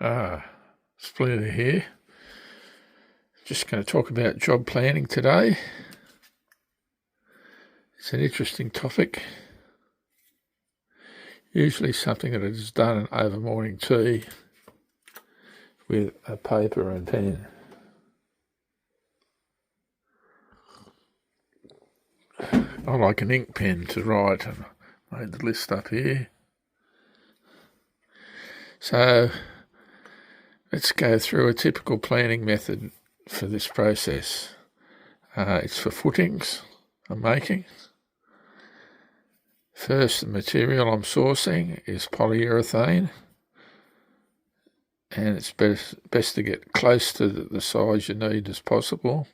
Splitter here. Just going to talk about job planning today. It's an interesting topic. Usually something that is done over morning tea with a paper and pen. I like an ink pen to write, and I made the list up here. So let's go through a typical planning method for this process. It's for footings I'm making. First, the material I'm sourcing is polyurethane, and it's best to get close to the size you need as possible.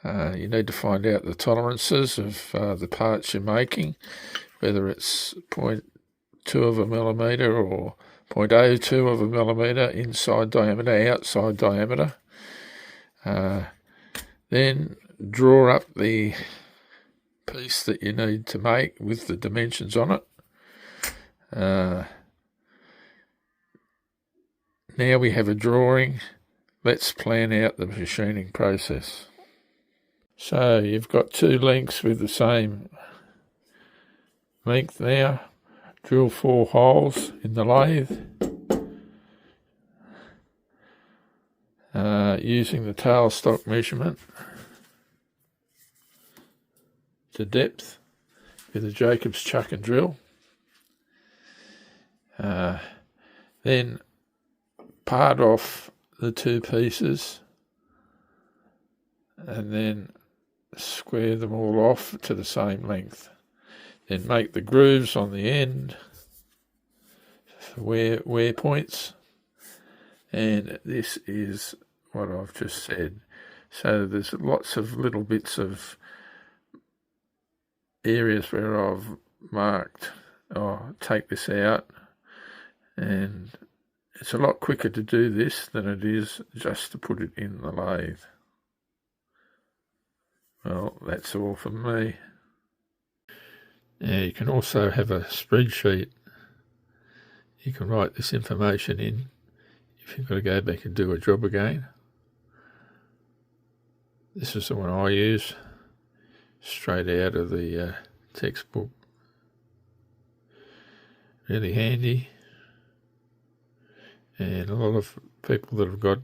You need to find out the tolerances of the parts you're making, whether it's 0.2 of a millimetre or 0.02 of a millimetre inside diameter, outside diameter. Then draw up the piece that you need to make with the dimensions on it. Now we have a drawing. Let's plan out the machining process. So you've got two lengths with the same length now. Drill 4 holes in the lathe. Using the tailstock measurement to depth with a Jacob's chuck and drill. Then part off the two pieces and then square them all off to the same length. Then make the grooves on the end for wear points, and this is what I've just said. So there's lots of little bits of areas where I've marked, take this out, and it's a lot quicker to do this than it is just to put it in the lathe. Well, that's all from me. Now you can also have a spreadsheet. You can write this information in if you've got to go back and do a job again. This is the one I use, straight out of the textbook. Really handy. And a lot of people that have got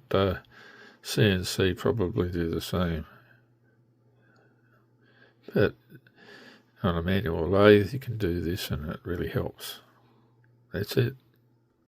CNC probably do the same. But on a manual lathe you can do this and it really helps. That's it.